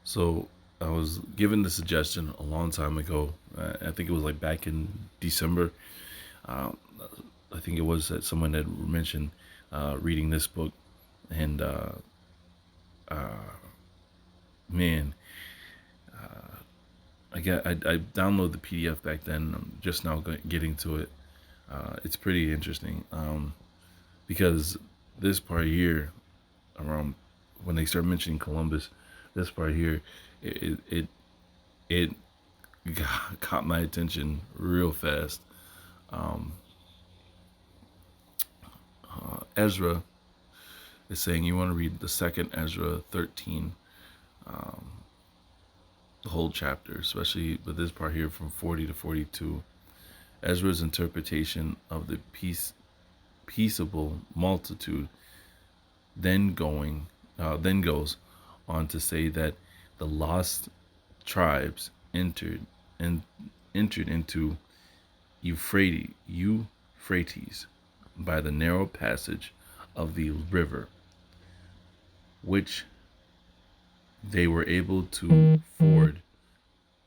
So I was given the suggestion a long time ago. I think it was like back in December. Um, I think it was that someone had mentioned reading this book, and uh, man, I downloaded the PDF back then. I'm just now getting to it. It's pretty interesting because this part here, around when they start mentioning Columbus, this part here, it caught my attention real fast. Um, Ezra is saying you want to read the second Ezra 13, um, the whole chapter, especially with this part here from 40 to 42. Ezra's interpretation of the peaceable multitude then goes on to say that the lost tribes entered into Euphrates by the narrow passage of the river, which they were able to ford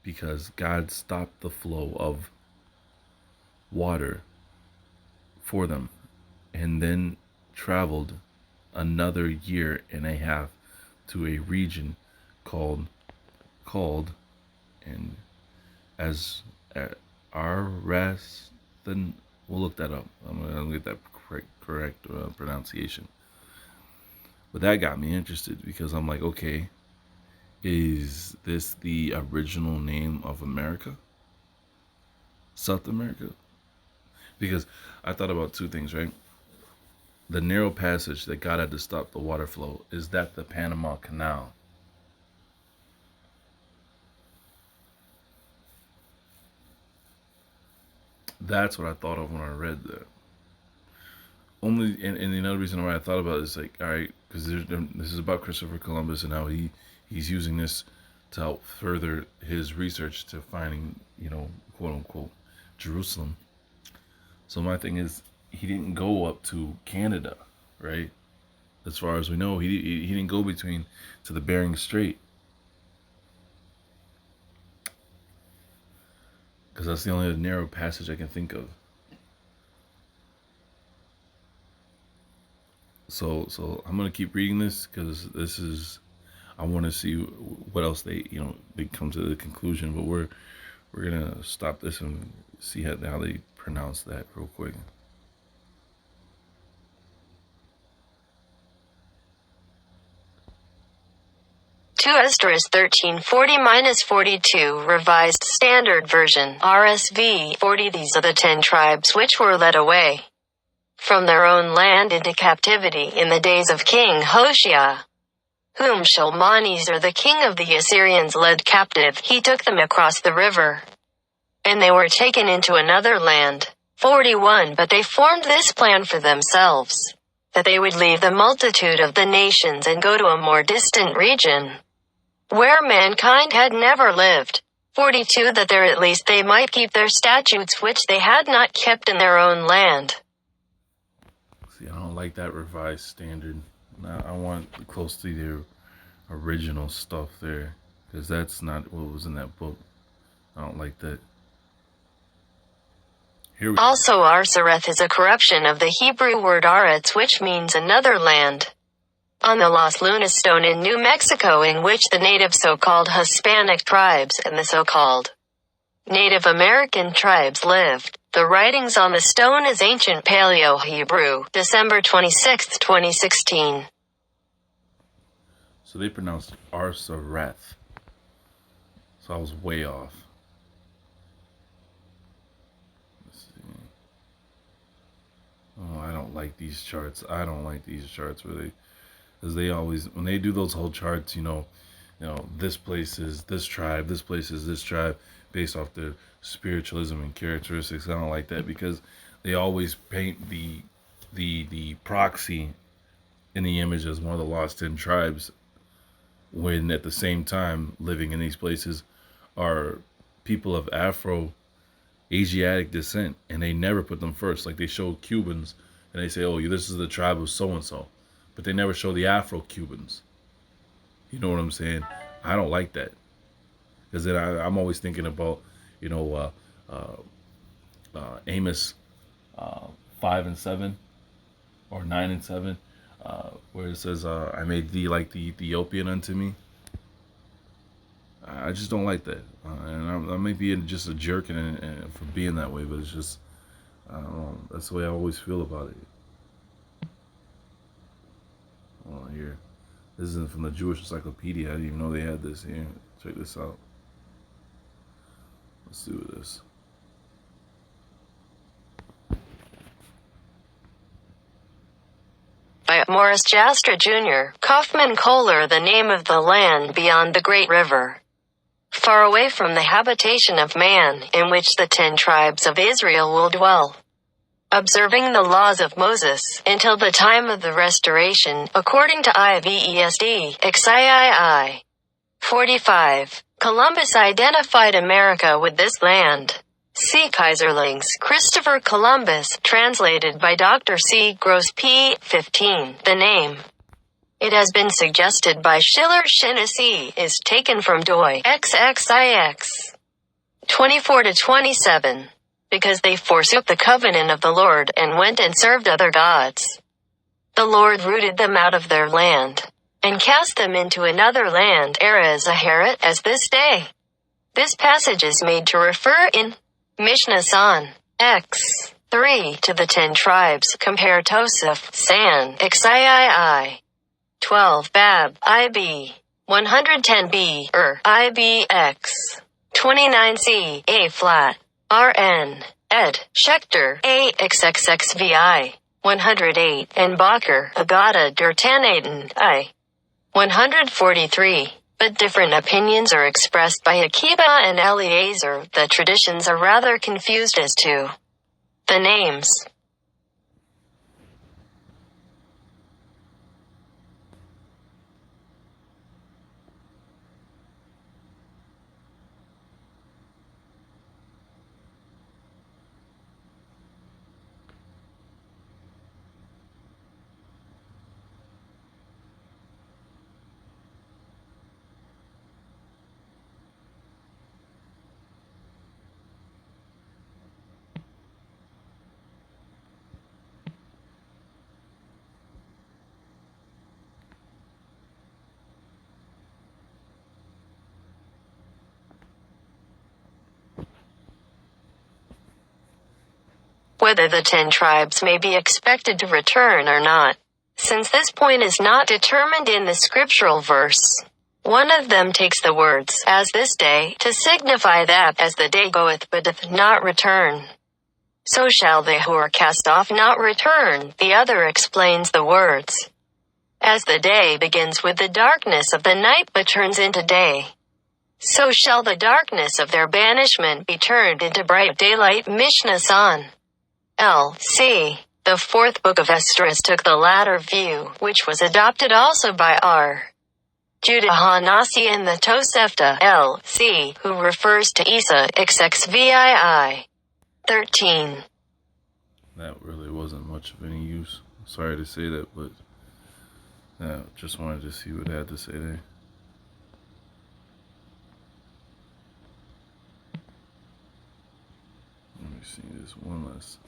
because God stopped the flow of water for them, and then traveled another year and a half to a region called and as Arsareth. Then we'll look that up. I'm gonna get that correct pronunciation. But that got me interested because I'm like, okay, is this the original name of America? South America? Because I thought about two things, right? The narrow passage that God had to stop the water flow, is that the Panama Canal? That's what I thought of when I read that. And another reason why I thought about it is like, all right, because this is about Christopher Columbus and how he's using this to help further his research to finding, quote unquote, Jerusalem. So my thing is, he didn't go up to Canada, right? As far as we know, he didn't go to the Bering Strait, because that's the only narrow passage I can think of. So I'm gonna keep reading this because I want to see what else they come to the conclusion. But we're gonna stop this and see how they pronounce that real quick. To Esdras 1340-42 Revised Standard Version RSV 40. These are the 10 tribes which were led away from their own land into captivity in the days of King Hoshea, whom Shalmaneser the king of the Assyrians led captive. He took them across the river, and they were taken into another land. 41. But they formed this plan for themselves, that they would leave the multitude of the nations and go to a more distant region, where mankind had never lived. 42. That there at least they might keep their statutes which they had not kept in their own land. See, I don't like that revised standard. I want close to their original stuff there, because that's not what was in that book. I don't like that. Also, Arsareth is a corruption of the Hebrew word Aretz, which means another land. On the Los Lunas stone in New Mexico, in which the native so-called Hispanic tribes and the so-called Native American tribes lived, the writings on the stone is ancient Paleo-Hebrew, December 26, 2016. So they pronounced Arsareth. So I was way off. Let's see. Oh, I don't like these charts. I don't like these charts because they always, when they do those whole charts, this place is this tribe, this place is this tribe, based off their spiritualism and characteristics. I don't like that because they always paint the proxy in the image as one of the lost 10 tribes, when at the same time living in these places are people of Afro-Asiatic descent, and they never put them first. Like they show Cubans and they say, oh, this is the tribe of so-and-so, but they never show the Afro-Cubans. You know what I'm saying? I don't like that, because then I'm always thinking about, you know, Amos 5:7 or 9:7, where it says, "I made thee like the Ethiopian unto me." I just don't like that, and I may be just a jerk and for being that way, but it's just, I don't know. That's the way I always feel about it. Well, here, this isn't from the Jewish Encyclopedia. I didn't even know they had this here. Check this out. Let's do this. By Morris Jastra Jr., Kaufman Kohler, the name of the land beyond the great river, far away from the habitation of man, in which the 10 tribes of Israel will dwell, observing the laws of Moses, until the time of the restoration, according to IVESD, XIII. 45. Columbus identified America with this land. See Kaiserling's Christopher Columbus, translated by Dr. C. Gross P. 15. The name, it has been suggested by Schiller Shinnessy, is taken from Doi XXIX 24-27, because they forsook the covenant of the Lord and went and served other gods. The Lord rooted them out of their land, and cast them into another land, Ahareth, as this day. This passage is made to refer in Mishnah San, X 3 to the 10 tribes. Compare Tosaf, San, XIII 12 Bab, IB 110b, IBX 29c, A flat, RN, ed. Schechter, A XXXVI 108, and Bacher, Agata der Tanaten, I 143. But different opinions are expressed by Akiba and Eliezer. The traditions are rather confused as to the names. Whether the 10 tribes may be expected to return or not, since this point is not determined in the scriptural verse. One of them takes the words, as this day, to signify that, as the day goeth but doth not return, so shall they who are cast off not return. The other explains the words, as the day begins with the darkness of the night but turns into day, so shall the darkness of their banishment be turned into bright daylight. Mishnah San. L.C. The 4th book of Esdras took the latter view, which was adopted also by R. Judah Hanasi and the Tosefta L.C., who refers to Isa XXVII. 13. That really wasn't much of any use. Sorry to say that, but just wanted to see what it had to say there. Let me see this one last.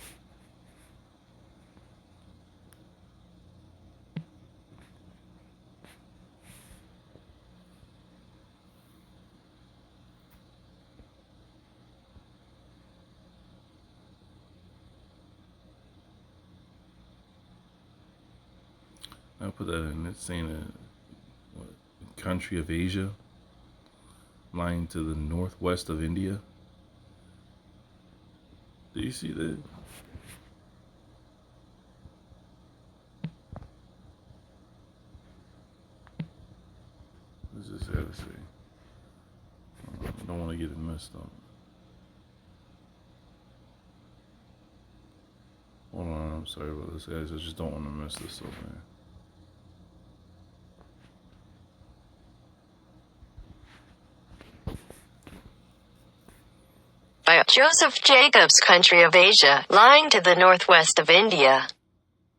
I put that in. It's saying a country of Asia, lying to the northwest of India. Do you see that? What does this have to say? I don't want to get it messed up. Hold on, I'm sorry about this, guys. I just don't want to mess this up, man. By Joseph Jacobs, country of Asia, lying to the northwest of India.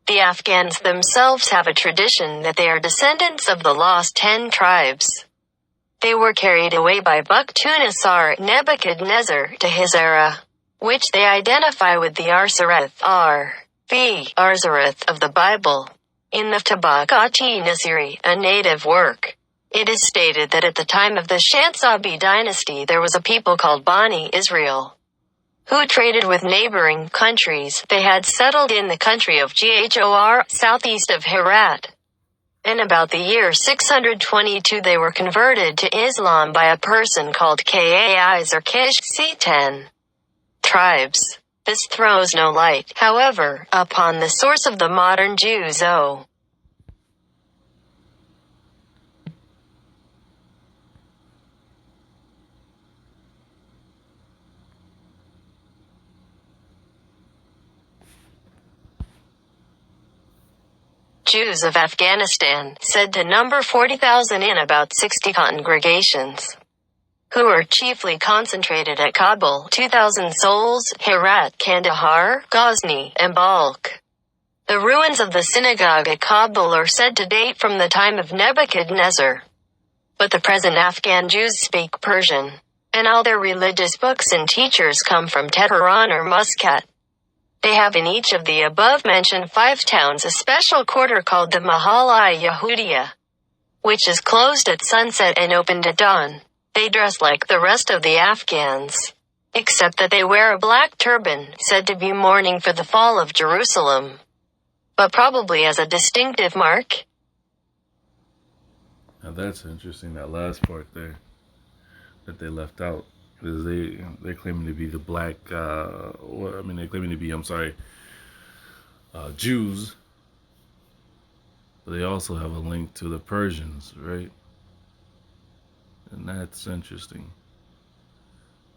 The Afghans themselves have a tradition that they are descendants of the lost 10 tribes. They were carried away by Buktunassar Nebuchadnezzar to his era, which they identify with the Arsareth Arsareth of the Bible. In the Tabaqati Nasiri, a native work, it is stated that at the time of the Shansabi dynasty there was a people called Bani Israel, who traded with neighboring countries. They had settled in the country of Ghor, southeast of Herat. In about the year 622 they were converted to Islam by a person called Kais or Kish. C10 tribes. This throws no light, however, upon the source of the modern Jews. Jews of Afghanistan, said to number 40,000 in about 60 congregations, who were chiefly concentrated at Kabul, 2,000 souls, Herat, Kandahar, Ghazni, and Balkh. The ruins of the synagogue at Kabul are said to date from the time of Nebuchadnezzar. But the present Afghan Jews speak Persian, and all their religious books and teachers come from Tehran or Muscat. They have in each of the above-mentioned 5 towns a special quarter called the Mahal-i-Yahudiya, which is closed at sunset and opened at dawn. They dress like the rest of the Afghans, except that they wear a black turban, said to be mourning for the fall of Jerusalem, but probably as a distinctive mark. Now that's interesting, that last part there that they left out. Because they're claiming to be the black, they're claiming to be, Jews. But they also have a link to the Persians, right? And that's interesting.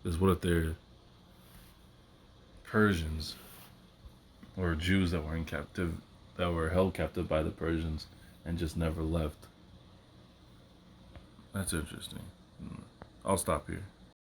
Because what if they're Persians or Jews that were held captive by the Persians and just never left? That's interesting. I'll stop here.